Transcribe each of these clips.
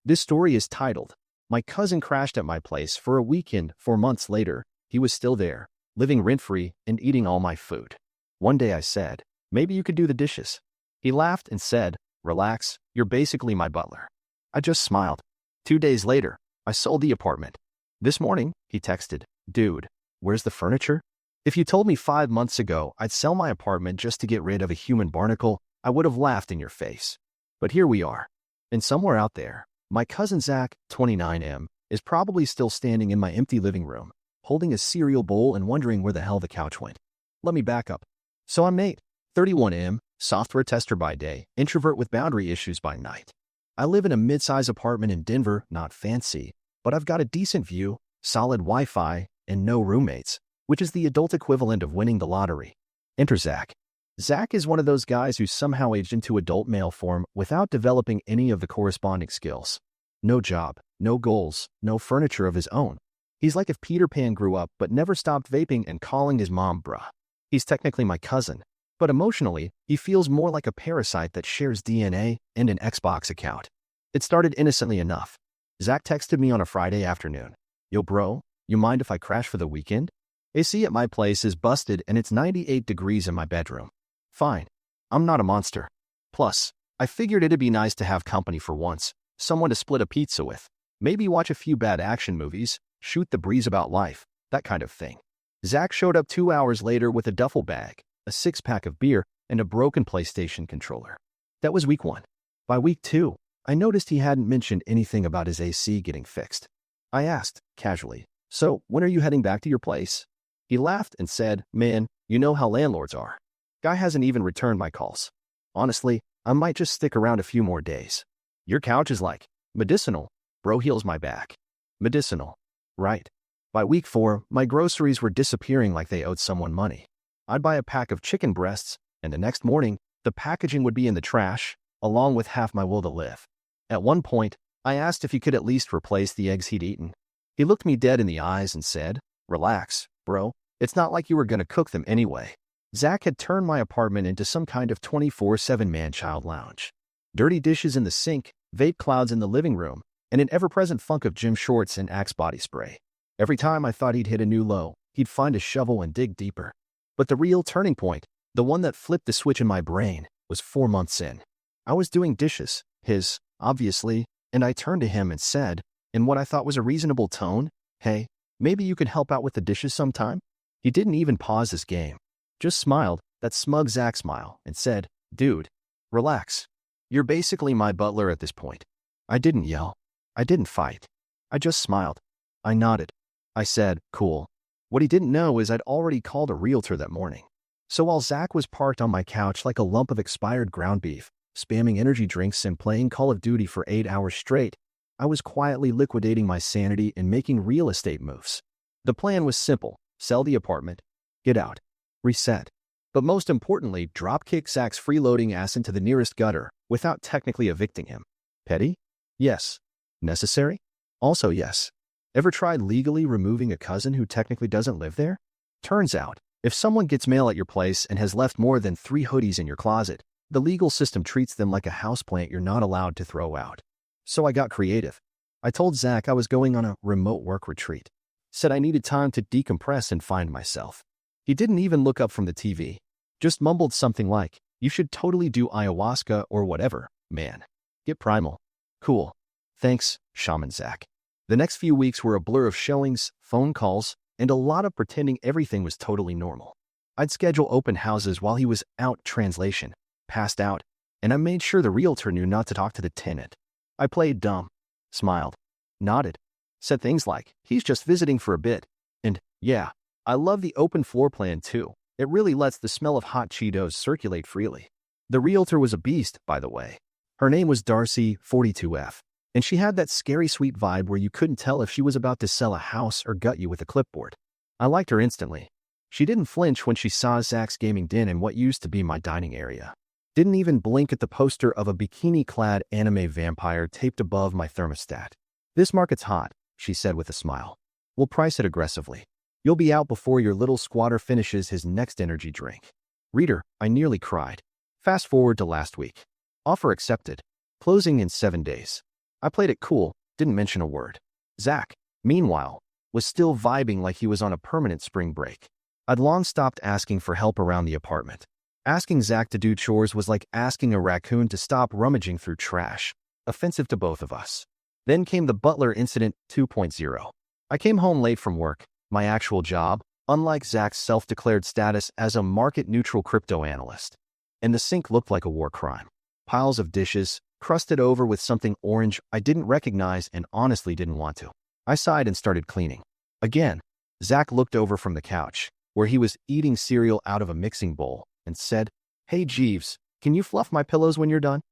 This story is titled, "My Cousin Crashed at My Place for a Weekend 4 months later. He was still there, living rent-free and eating all my food. One day I said, maybe you could do the dishes." He laughed and said, "Relax, you're basically my butler." I just smiled. 2 days later, I sold the apartment. This morning, he texted, "Dude, where's the furniture?" If you told me 5 months ago I'd sell my apartment just to get rid of a human barnacle, I would have laughed in your face. But here we are. And somewhere out there, my cousin Zach, 29M, is probably still standing in my empty living room, holding a cereal bowl and wondering where the hell the couch went. Let me back up. So I'm Nate, 31M, software tester by day, introvert with boundary issues by night. I live in a mid-size apartment in Denver, not fancy, but I've got a decent view, solid Wi-Fi, and no roommates, which is the adult equivalent of winning the lottery. Enter Zach. Zach is one of those guys who somehow aged into adult male form without developing any of the corresponding skills. No job, no goals, no furniture of his own. He's like if Peter Pan grew up but never stopped vaping and calling his mom bruh. He's technically my cousin, but emotionally, he feels more like a parasite that shares DNA and an Xbox account. It started innocently enough. Zach texted me on a Friday afternoon. "Yo bro, you mind if I crash for the weekend? AC at my place is busted and it's 98 degrees in my bedroom." Fine. I'm not a monster. Plus, I figured it'd be nice to have company for once, someone to split a pizza with, maybe watch a few bad action movies, shoot the breeze about life, that kind of thing. Zach showed up 2 hours later with a duffel bag, a 6-pack of beer, and a broken PlayStation controller. That was week 1. By week 2, I noticed he hadn't mentioned anything about his AC getting fixed. I asked, casually, "So, when are you heading back to your place?" He laughed and said, "Man, you know how landlords are. Guy hasn't even returned my calls. Honestly, I might just stick around a few more days. Your couch is like medicinal. Bro heals my back." Medicinal. Right. By week 4, my groceries were disappearing like they owed someone money. I'd buy a pack of chicken breasts, and the next morning, the packaging would be in the trash, along with half my will to live. At one point, I asked if he could at least replace the eggs he'd eaten. He looked me dead in the eyes and said, "Relax, bro. It's not like you were gonna cook them anyway." Zach had turned my apartment into some kind of 24/7 man-child lounge. Dirty dishes in the sink, vape clouds in the living room, and an ever-present funk of gym shorts and Axe body spray. Every time I thought he'd hit a new low, he'd find a shovel and dig deeper. But the real turning point, the one that flipped the switch in my brain, was 4 months in. I was doing dishes, his, obviously, and I turned to him and said, in what I thought was a reasonable tone, "Hey, maybe you could help out with the dishes sometime?" He didn't even pause his game. Just smiled, that smug Zach smile, and said, "Dude, relax. You're basically my butler at this point." I didn't yell. I didn't fight. I just smiled. I nodded. I said, "Cool." What he didn't know is I'd already called a realtor that morning. So while Zach was parked on my couch like a lump of expired ground beef, spamming energy drinks and playing Call of Duty for 8 hours straight, I was quietly liquidating my sanity and making real estate moves. The plan was simple: sell the apartment, get out, reset. But most importantly, dropkick Zach's freeloading ass into the nearest gutter without technically evicting him. Petty? Yes. Necessary? Also yes. Ever tried legally removing a cousin who technically doesn't live there? Turns out, if someone gets mail at your place and has left more than 3 hoodies in your closet, the legal system treats them like a houseplant you're not allowed to throw out. So I got creative. I told Zach I was going on a remote work retreat. Said I needed time to decompress and find myself. He didn't even look up from the TV. Just mumbled something like, "You should totally do ayahuasca or whatever, man. Get primal." Cool. Thanks, Shaman Zach. The next few weeks were a blur of showings, phone calls, and a lot of pretending everything was totally normal. I'd schedule open houses while he was out, translation, passed out, and I made sure the realtor knew not to talk to the tenant. I played dumb, smiled, nodded, said things like, "He's just visiting for a bit," and, "Yeah, I love the open floor plan too. It really lets the smell of hot Cheetos circulate freely." The realtor was a beast, by the way. Her name was Darcy, 42F, and she had that scary sweet vibe where you couldn't tell if she was about to sell a house or gut you with a clipboard. I liked her instantly. She didn't flinch when she saw Zach's gaming den in what used to be my dining area. Didn't even blink at the poster of a bikini-clad anime vampire taped above my thermostat. "This market's hot," she said with a smile. "We'll price it aggressively. You'll be out before your little squatter finishes his next energy drink." Reader, I nearly cried. Fast forward to last week. Offer accepted. Closing in 7 days. I played it cool, didn't mention a word. Zach, meanwhile, was still vibing like he was on a permanent spring break. I'd long stopped asking for help around the apartment. Asking Zach to do chores was like asking a raccoon to stop rummaging through trash. Offensive to both of us. Then came the Butler incident 2.0. I came home late from work, my actual job, unlike Zach's self-declared status as a market-neutral crypto analyst. And the sink looked like a war crime. Piles of dishes, crusted over with something orange I didn't recognize and honestly didn't want to. I sighed and started cleaning. Again, Zach looked over from the couch, where he was eating cereal out of a mixing bowl, and said, "Hey Jeeves, can you fluff my pillows when you're done?"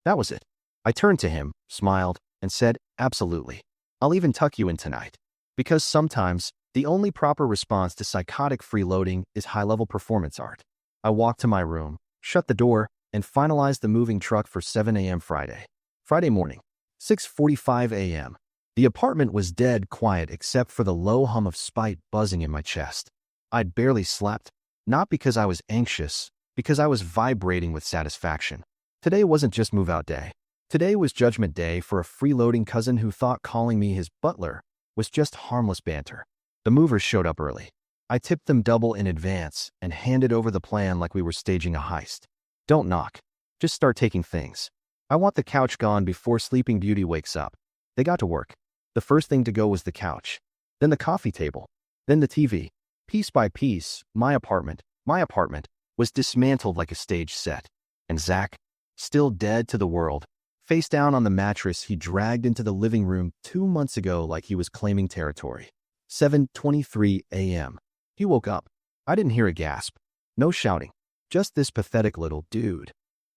That was it. I turned to him, smiled, and said, "Absolutely. I'll even tuck you in tonight." Because sometimes, the only proper response to psychotic freeloading is high-level performance art. I walked to my room, shut the door, and finalized the moving truck for 7 a.m. Friday morning, 6:45 a.m. The apartment was dead quiet except for the low hum of spite buzzing in my chest. I'd barely slept, not because I was anxious, because I was vibrating with satisfaction. Today wasn't just move-out day. Today was judgment day for a freeloading cousin who thought calling me his butler was just harmless banter. The movers showed up early. I tipped them double in advance and handed over the plan like we were staging a heist. Don't knock. Just start taking things. I want the couch gone before Sleeping Beauty wakes up. They got to work. The first thing to go was the couch. Then the coffee table. Then the TV. Piece by piece, my apartment, was dismantled like a stage set. And Zach, still dead to the world, face down on the mattress he dragged into the living room 2 months ago like he was claiming territory. 7:23 a.m. He woke up. I didn't hear a gasp. No shouting. Just this pathetic little dude.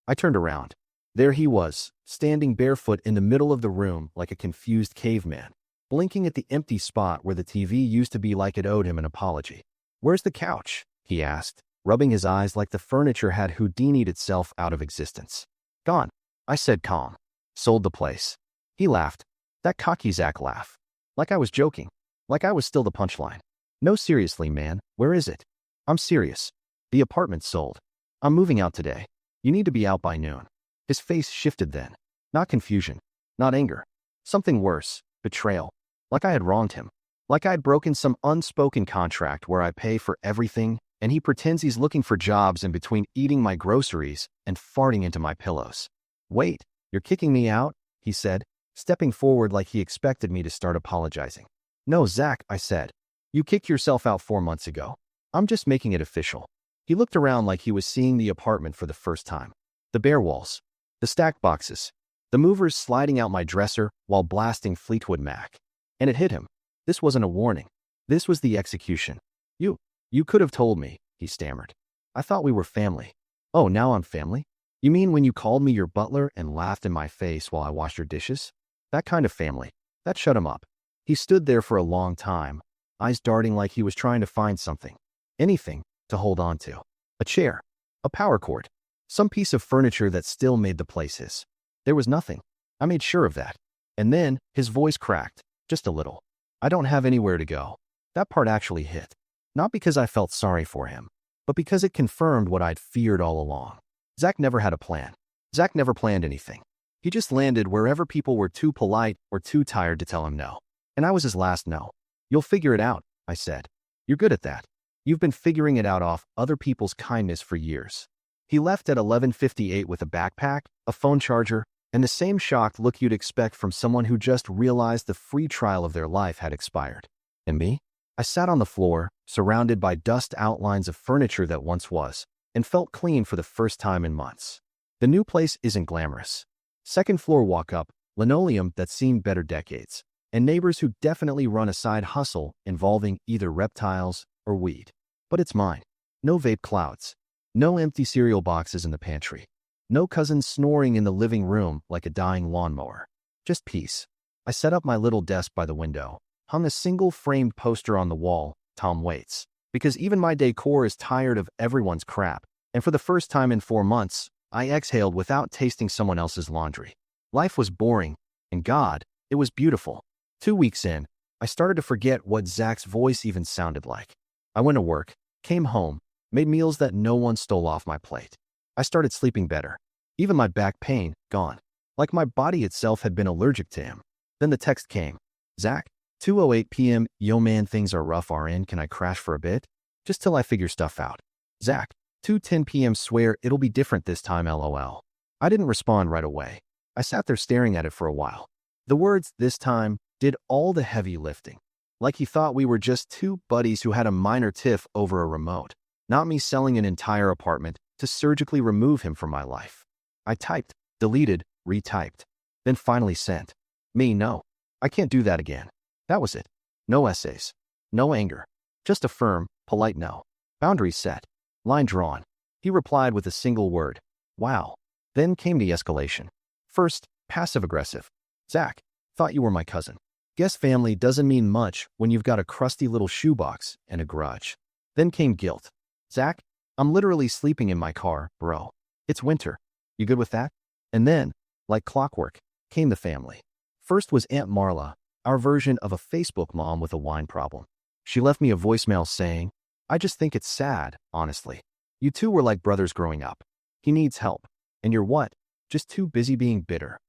I turned around. There he was, standing barefoot in the middle of the room like a confused caveman, blinking at the empty spot where the TV used to be like it owed him an apology. "Where's the couch?" he asked, rubbing his eyes like the furniture had Houdini'd itself out of existence. "Gone," I said calm. "Sold the place." He laughed. That cocky Zach laugh. Like I was joking. Like I was still the punchline. "No, seriously, man, where is it?" "I'm serious. The apartment's sold. I'm moving out today. You need to be out by noon." His face shifted then. Not confusion. Not anger. Something worse. Betrayal. Like I had wronged him. Like I'd broken some unspoken contract where I pay for everything, and he pretends he's looking for jobs in between eating my groceries and farting into my pillows. "Wait, you're kicking me out?" he said, stepping forward like he expected me to start apologizing. "No, Zach," I said. "You kicked yourself out 4 months ago. I'm just making it official." He looked around like he was seeing the apartment for the first time. The bare walls. The stacked boxes. The movers sliding out my dresser while blasting Fleetwood Mac. And it hit him. This wasn't a warning. This was the execution. You could have told me," he stammered. "I thought we were family." "Oh, now I'm family? You mean when you called me your butler and laughed in my face while I washed your dishes? That kind of family." That shut him up. He stood there for a long time, eyes darting like he was trying to find something. Anything to hold on to. A chair. A power cord. Some piece of furniture that still made the place his. There was nothing. I made sure of that. And then, his voice cracked. Just a little. "I don't have anywhere to go." That part actually hit. Not because I felt sorry for him, but because it confirmed what I'd feared all along. Zach never had a plan. Zach never planned anything. He just landed wherever people were too polite or too tired to tell him no. And I was his last no. "You'll figure it out," I said. "You're good at that. You've been figuring it out off other people's kindness for years." He left at 11:58 with a backpack, a phone charger, and the same shocked look you'd expect from someone who just realized the free trial of their life had expired. And me? I sat on the floor, surrounded by dust outlines of furniture that once was, and felt clean for the first time in months. The new place isn't glamorous. Second floor walk-up, linoleum that's seen better decades, and neighbors who definitely run a side hustle involving either reptiles or weed. But it's mine. No vape clouds. No empty cereal boxes in the pantry. No cousins snoring in the living room like a dying lawnmower. Just peace. I set up my little desk by the window, hung a single framed poster on the wall, "Tom waits." Because even my decor is tired of everyone's crap, and for the first time in 4 months, I exhaled without tasting someone else's laundry. Life was boring, and God, it was beautiful. 2 weeks in, I started to forget what Zach's voice even sounded like. I went to work, came home, made meals that no one stole off my plate. I started sleeping better. Even my back pain, gone. like my body itself had been allergic to him. Then the text came. Zach, 2:08 p.m. Yo man, things are rough RN. Can I crash for a bit? Just till I figure stuff out. Zach, 2:10 p.m. Swear it'll be different this time LOL. I didn't respond right away. I sat there staring at it for a while. The words "this time" did all the heavy lifting. Like he thought we were just two buddies who had a minor tiff over a remote, not me selling an entire apartment to surgically remove him from my life. I typed, deleted, retyped, then finally sent. Me, no. I can't do that again. That was it. No essays. No anger. Just a firm, polite no. Boundaries set. Line drawn. He replied with a single word. Wow. Then came the escalation. First, passive-aggressive. Zach, thought you were my cousin. Guess family doesn't mean much when you've got a crusty little shoebox and a grudge. Then came guilt. Zach, I'm literally sleeping in my car, bro. It's winter. You good with that? And then, like clockwork, came the family. First was Aunt Marla, our version of a Facebook mom with a wine problem. She left me a voicemail saying, I just think it's sad, honestly. You two were like brothers growing up. He needs help. And you're what? Just too busy being bitter.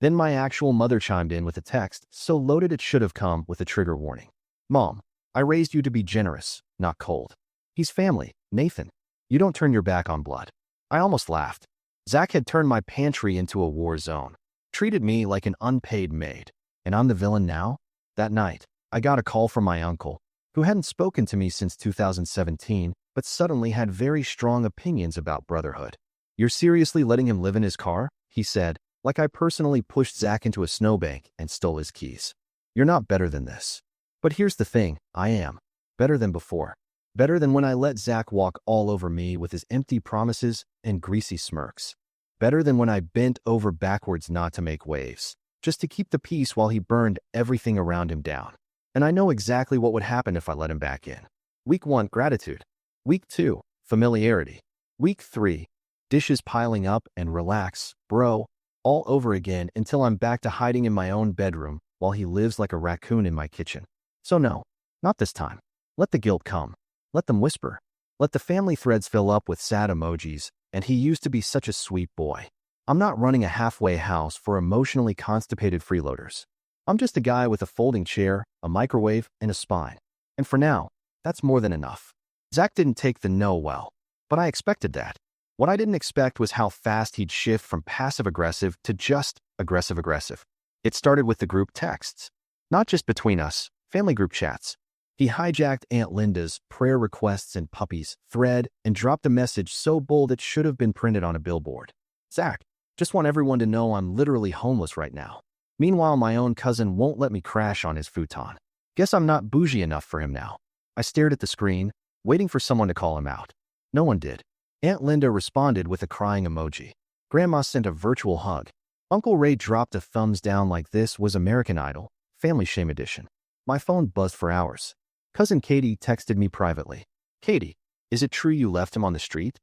Then my actual mother chimed in with a text so loaded it should have come with a trigger warning. Mom, I raised you to be generous, not cold. He's family, Nathan. You don't turn your back on blood. I almost laughed. Zach had turned my pantry into a war zone, treated me like an unpaid maid. And I'm the villain now? That night, I got a call from my uncle, who hadn't spoken to me since 2017, but suddenly had very strong opinions about brotherhood. You're seriously letting him live in his car? He said, like I personally pushed Zach into a snowbank and stole his keys. You're not better than this. But here's the thing, I am. Better than before. Better than when I let Zach walk all over me with his empty promises and greasy smirks. Better than when I bent over backwards not to make waves, just to keep the peace while he burned everything around him down. And I know exactly what would happen if I let him back in. Week 1, gratitude. Week 2, familiarity. Week 3, dishes piling up and relax, bro, all over again until I'm back to hiding in my own bedroom while he lives like a raccoon in my kitchen. So no, not this time. Let the guilt come. Let them whisper. Let the family threads fill up with sad emojis, and he used to be such a sweet boy. I'm not running a halfway house for emotionally constipated freeloaders. I'm just a guy with a folding chair, a microwave, and a spine. And for now, that's more than enough. Zach didn't take the no well, but I expected that. What I didn't expect was how fast he'd shift from passive-aggressive to just aggressive-aggressive. It started with the group texts. Not just between us, family group chats. He hijacked Aunt Linda's prayer requests and puppies thread and dropped a message so bold it should have been printed on a billboard. Zach, just want everyone to know I'm literally homeless right now. Meanwhile, my own cousin won't let me crash on his futon. Guess I'm not bougie enough for him now. I stared at the screen, waiting for someone to call him out. No one did. Aunt Linda responded with a crying emoji. Grandma sent a virtual hug. Uncle Ray dropped a thumbs down like this was American Idol, Family Shame Edition. My phone buzzed for hours. Cousin Katie texted me privately. Katie, is it true you left him on the street?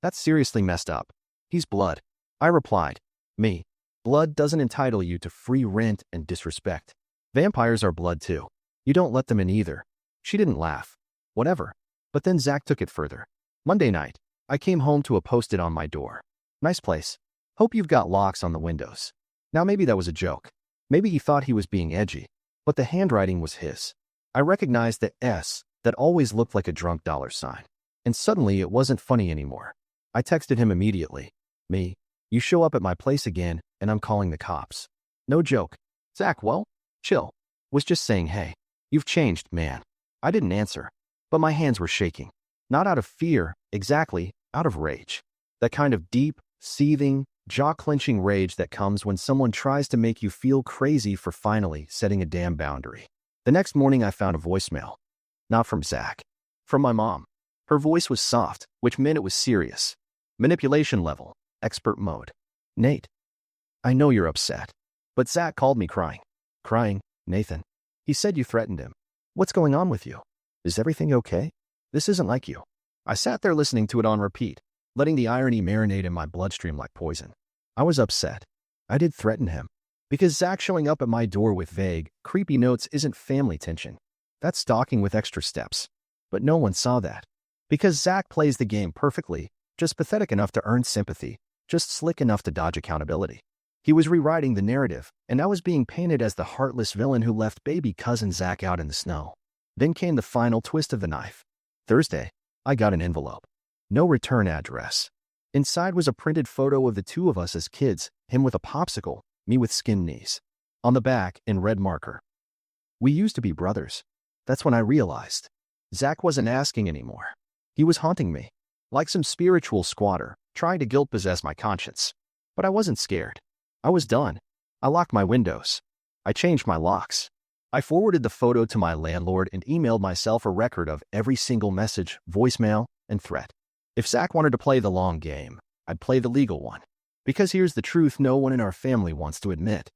That's seriously messed up. He's blood. I replied. Me. Blood doesn't entitle you to free rent and disrespect. Vampires are blood too. You don't let them in either. She didn't laugh. Whatever. But then Zach took it further. Monday night, I came home to a post-it on my door. Nice place. Hope you've got locks on the windows. Now maybe that was a joke. Maybe he thought he was being edgy. But the handwriting was his. I recognized the S that always looked like a drunk $sign. And suddenly it wasn't funny anymore. I texted him immediately. Me, you show up at my place again and I'm calling the cops. No joke. Zach, well, chill. Was just saying hey. You've changed, man. I didn't answer. But my hands were shaking. Not out of fear, exactly, out of rage. That kind of deep, seething, jaw-clenching rage that comes when someone tries to make you feel crazy for finally setting a damn boundary. The next morning I found a voicemail. Not from Zach. From my mom. Her voice was soft, which meant it was serious. Manipulation level, expert mode. Nate, I know you're upset. But Zach called me crying. Crying, Nathan. He said you threatened him. What's going on with you? Is everything okay? This isn't like you. I sat there listening to it on repeat, letting the irony marinate in my bloodstream like poison. I was upset. I did threaten him. Because Zach showing up at my door with vague, creepy notes isn't family tension. That's stalking with extra steps. But no one saw that. Because Zach plays the game perfectly, just pathetic enough to earn sympathy, just slick enough to dodge accountability. He was rewriting the narrative, and I was being painted as the heartless villain who left baby cousin Zach out in the snow. Then came the final twist of the knife. Thursday, I got an envelope. No return address. Inside was a printed photo of the two of us as kids, him with a popsicle, me with skinned knees. On the back, in red marker, "We used to be brothers." That's when I realized. Zach wasn't asking anymore. He was haunting me, like some spiritual squatter, trying to guilt-possess my conscience. But I wasn't scared. I was done. I locked my windows. I changed my locks. I forwarded the photo to my landlord and emailed myself a record of every single message, voicemail, and threat. If Zach wanted to play the long game, I'd play the legal one. Because here's the truth no one in our family wants to admit.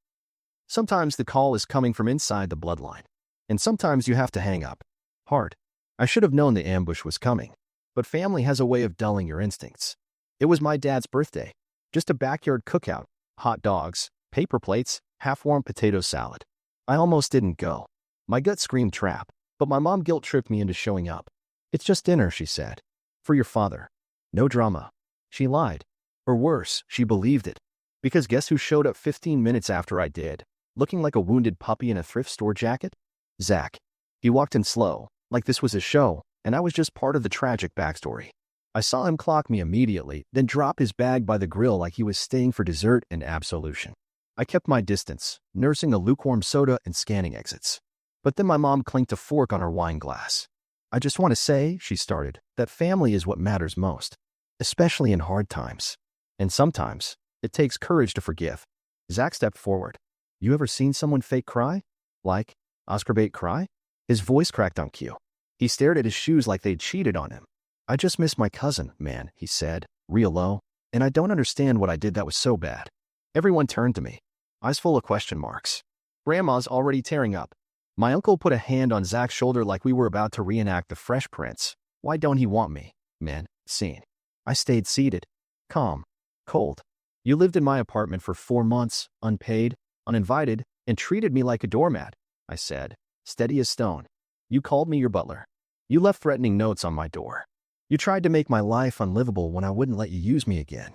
Sometimes the call is coming from inside the bloodline. And sometimes you have to hang up. Hard. I should have known the ambush was coming. But family has a way of dulling your instincts. It was my dad's birthday. Just a backyard cookout. Hot dogs, paper plates, half-warm potato salad. I almost didn't go. My gut screamed trap, but my mom guilt-tripped me into showing up. "It's just dinner," she said. "For your father." No drama. She lied. Or worse, she believed it. Because guess who showed up 15 minutes after I did, looking like a wounded puppy in a thrift store jacket? Zach. He walked in slow, like this was a show, and I was just part of the tragic backstory. I saw him clock me immediately, then drop his bag by the grill like he was staying for dessert and absolution. I kept my distance, nursing a lukewarm soda and scanning exits. But then my mom clinked a fork on her wine glass. "I just want to say," she started, "that family is what matters most, especially in hard times. And sometimes, it takes courage to forgive." Zach stepped forward. "You ever seen someone fake cry? Like, Oscar bait cry?" His voice cracked on cue. He stared at his shoes like they'd cheated on him. "I just miss my cousin, man," he said, real low, "and I don't understand what I did that was so bad." Everyone turned to me, eyes full of question marks. Grandma's already tearing up. My uncle put a hand on Zach's shoulder like we were about to reenact the Fresh Prince. "Why don't he want me, man?" Scene. I stayed seated, calm, cold. "You lived in my apartment for 4 months, unpaid, uninvited, and treated me like a doormat," I said, steady as stone. "You called me your butler. You left threatening notes on my door. You tried to make my life unlivable when I wouldn't let you use me again."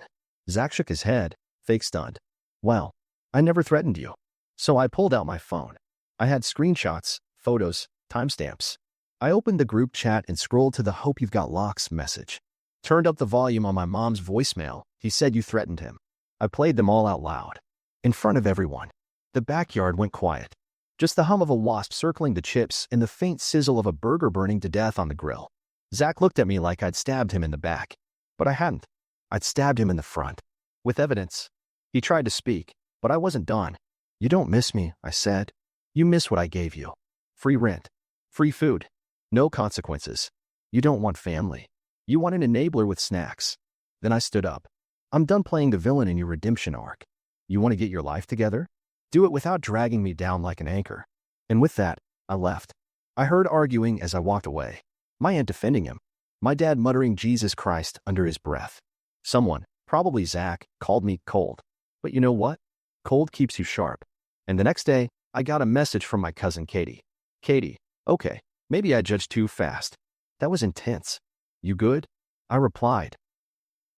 Zach shook his head, fake stunned. "Well, I never threatened you." So I pulled out my phone. I had screenshots, photos, timestamps. I opened the group chat and scrolled to the "Hope you've got locks" message. Turned up the volume on my mom's voicemail. "He said you threatened him." I played them all out loud, in front of everyone. The backyard went quiet. Just the hum of a wasp circling the chips and the faint sizzle of a burger burning to death on the grill. Zach looked at me like I'd stabbed him in the back. But I hadn't. I'd stabbed him in the front. With evidence. He tried to speak, but I wasn't done. "You don't miss me," I said. "You miss what I gave you. Free rent. Free food. No consequences. You don't want family. You want an enabler with snacks." Then I stood up. "I'm done playing the villain in your redemption arc. You want to get your life together? Do it without dragging me down like an anchor." And with that, I left. I heard arguing as I walked away. My aunt defending him. My dad muttering "Jesus Christ" under his breath. Someone, probably Zach, called me cold. But you know what? Cold keeps you sharp. And the next day, I got a message from my cousin Katie. "Katie, okay, maybe I judged too fast. That was intense. You good?" I replied.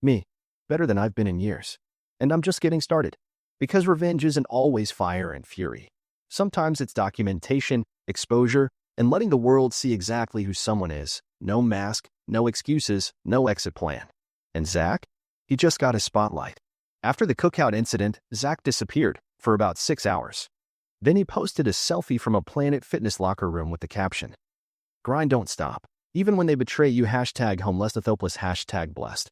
"Me. Better than I've been in years. And I'm just getting started." Because revenge isn't always fire and fury. Sometimes it's documentation, exposure, and letting the world see exactly who someone is. No mask, no excuses, no exit plan. And Zach? He just got his spotlight. After the cookout incident, Zach disappeared for about 6 hours. Then he posted a selfie from a Planet Fitness locker room with the caption, "Grind don't stop. Even when they betray you, #homelessethopeless, #blessed."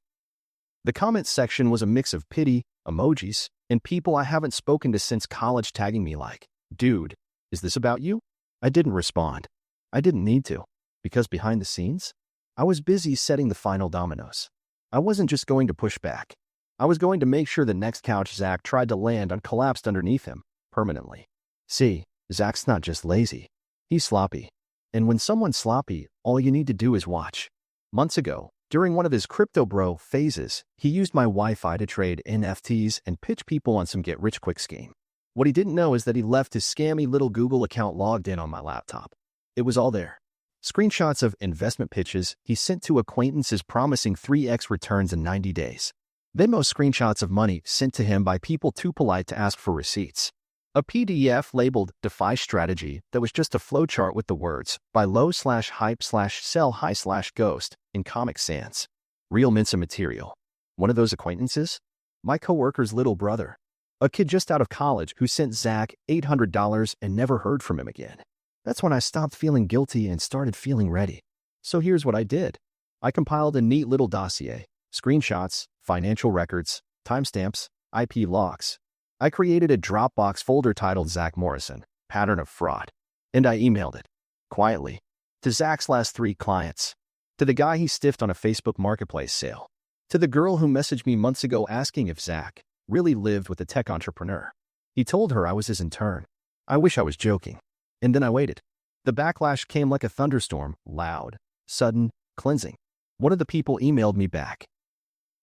The comments section was a mix of pity, emojis, and people I haven't spoken to since college tagging me like, "Dude, is this about you?" I didn't respond. I didn't need to, because behind the scenes, I was busy setting the final dominoes. I wasn't just going to push back. I was going to make sure the next couch Zach tried to land on collapsed underneath him, permanently. See, Zach's not just lazy. He's sloppy. And when someone's sloppy, all you need to do is watch. Months ago, during one of his crypto bro phases, he used my Wi-Fi to trade NFTs and pitch people on some get-rich-quick scheme. What he didn't know is that he left his scammy little Google account logged in on my laptop. It was all there. Screenshots of investment pitches he sent to acquaintances promising 3x returns in 90 days. Venmo screenshots of money sent to him by people too polite to ask for receipts. A PDF labeled Defy Strategy that was just a flowchart with the words buy low / hype / sell high / ghost in Comic Sans. Real Mensa material. One of those acquaintances? My coworker's little brother. A kid just out of college who sent Zach $800 and never heard from him again. That's when I stopped feeling guilty and started feeling ready. So here's what I did. I compiled a neat little dossier. Screenshots, financial records, timestamps, IP logs. I created a Dropbox folder titled Zach Morrison, Pattern of Fraud. And I emailed it. Quietly. To Zach's last 3 clients. To the guy he stiffed on a Facebook Marketplace sale. To the girl who messaged me months ago asking if Zach really lived with a tech entrepreneur. He told her I was his intern. I wish I was joking. And then I waited. The backlash came like a thunderstorm, loud, sudden, cleansing. One of the people emailed me back.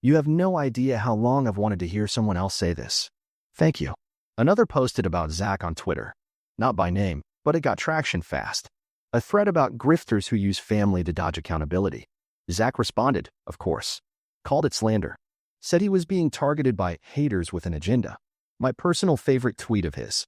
You have no idea how long I've wanted to hear someone else say this. Thank you. Another posted about Zach on Twitter. Not by name, but it got traction fast. A thread about grifters who use family to dodge accountability. Zach responded, of course. Called it slander. Said he was being targeted by haters with an agenda. My personal favorite tweet of his.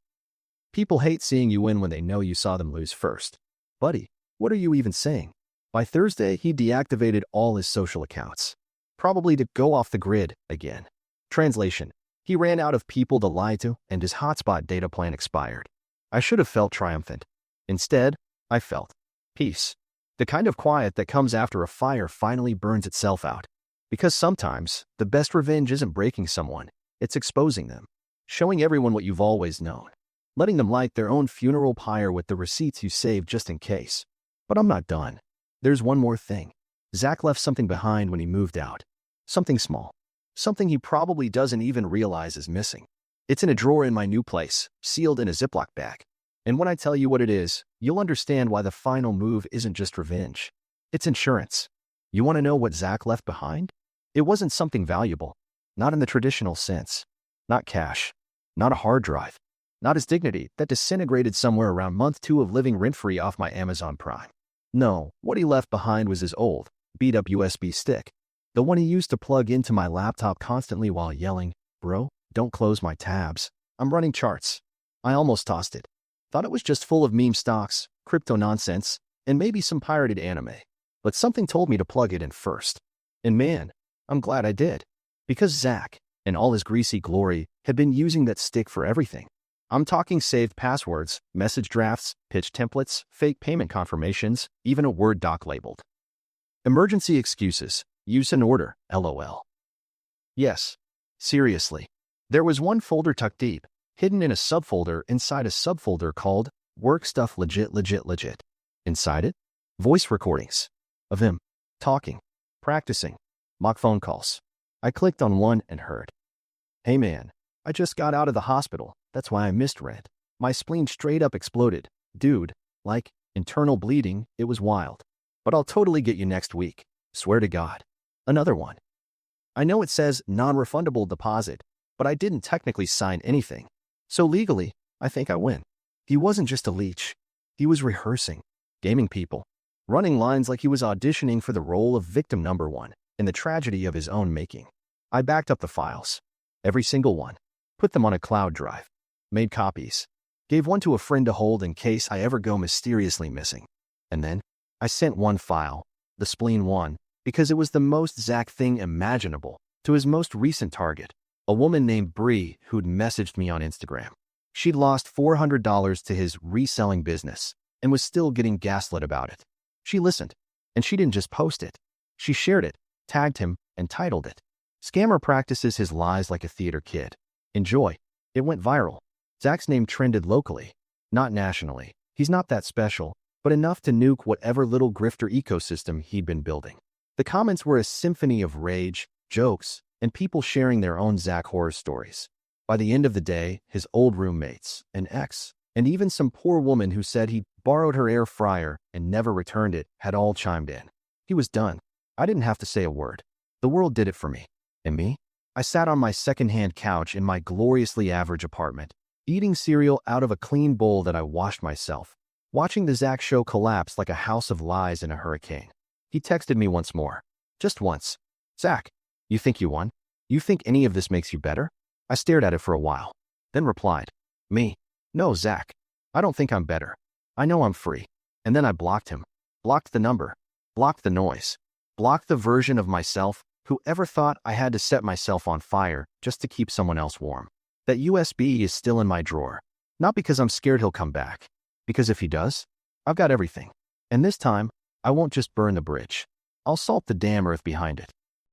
People hate seeing you win when they know you saw them lose first. Buddy, what are you even saying? By Thursday, he deactivated all his social accounts. Probably to go off the grid again. Translation. He ran out of people to lie to and his hotspot data plan expired. I should have felt triumphant. Instead, I felt peace. The kind of quiet that comes after a fire finally burns itself out. Because sometimes, the best revenge isn't breaking someone, it's exposing them. Showing everyone what you've always known. Letting them light their own funeral pyre with the receipts you saved just in case. But I'm not done. There's one more thing. Zach left something behind when he moved out. Something small. Something he probably doesn't even realize is missing. It's in a drawer in my new place, sealed in a Ziploc bag. And when I tell you what it is, you'll understand why the final move isn't just revenge. It's insurance. You want to know what Zach left behind? It wasn't something valuable. Not in the traditional sense. Not cash. Not a hard drive. Not his dignity that disintegrated somewhere around month 2 of living rent-free off my Amazon Prime. No, what he left behind was his old, beat-up USB stick. The one he used to plug into my laptop constantly while yelling, "Bro, don't close my tabs. I'm running charts." I almost tossed it. Thought it was just full of meme stocks, crypto nonsense, and maybe some pirated anime. But something told me to plug it in first. And man, I'm glad I did. Because Zach, in all his greasy glory, had been using that stick for everything. I'm talking saved passwords, message drafts, pitch templates, fake payment confirmations, even a Word doc labeled. Emergency excuses. Use in order, LOL. Yes. Seriously. There was one folder tucked deep, hidden in a subfolder inside a subfolder called Work Stuff Legit. Inside it, voice recordings of him talking, practicing, mock phone calls. I clicked on one and heard. Hey man, I just got out of the hospital. That's why I missed rent. My spleen straight up exploded. Dude, like, internal bleeding, it was wild. But I'll totally get you next week. Swear to God. Another one. I know it says non-refundable deposit, but I didn't technically sign anything. So legally, I think I win. He wasn't just a leech. He was rehearsing, gaming people, running lines like he was auditioning for the role of victim number 1 in the tragedy of his own making. I backed up the files. Every single one. Put them on a cloud drive. Made copies. Gave one to a friend to hold in case I ever go mysteriously missing. And then, I sent one file, the spleen one, because it was the most Zach thing imaginable, to his most recent target, a woman named Bree who'd messaged me on Instagram. She'd lost $400 to his reselling business and was still getting gaslit about it. She listened, and she didn't just post it. She shared it, tagged him, and titled it, "Scammer practices his lies like a theater kid. Enjoy." It went viral. Zach's name trended locally, not nationally. He's not that special, but enough to nuke whatever little grifter ecosystem he'd been building. The comments were a symphony of rage, jokes, and people sharing their own Zach horror stories. By the end of the day, his old roommates, an ex, and even some poor woman who said he borrowed her air fryer and never returned it had all chimed in. He was done. I didn't have to say a word. The world did it for me. And me? I sat on my secondhand couch in my gloriously average apartment, eating cereal out of a clean bowl that I washed myself, watching the Zach show collapse like a house of lies in a hurricane. He texted me once more. Just once. "Zach, you think you won?" You think any of this makes you better? I stared at it for a while, then replied, me? No, Zach. I don't think I'm better. I know I'm free. And then I blocked him. Blocked the number. Blocked the noise. Blocked the version of myself who ever thought I had to set myself on fire just to keep someone else warm. That USB is still in my drawer. Not because I'm scared he'll come back. Because if he does, I've got everything. And this time, I won't just burn the bridge. I'll salt the damn earth behind it.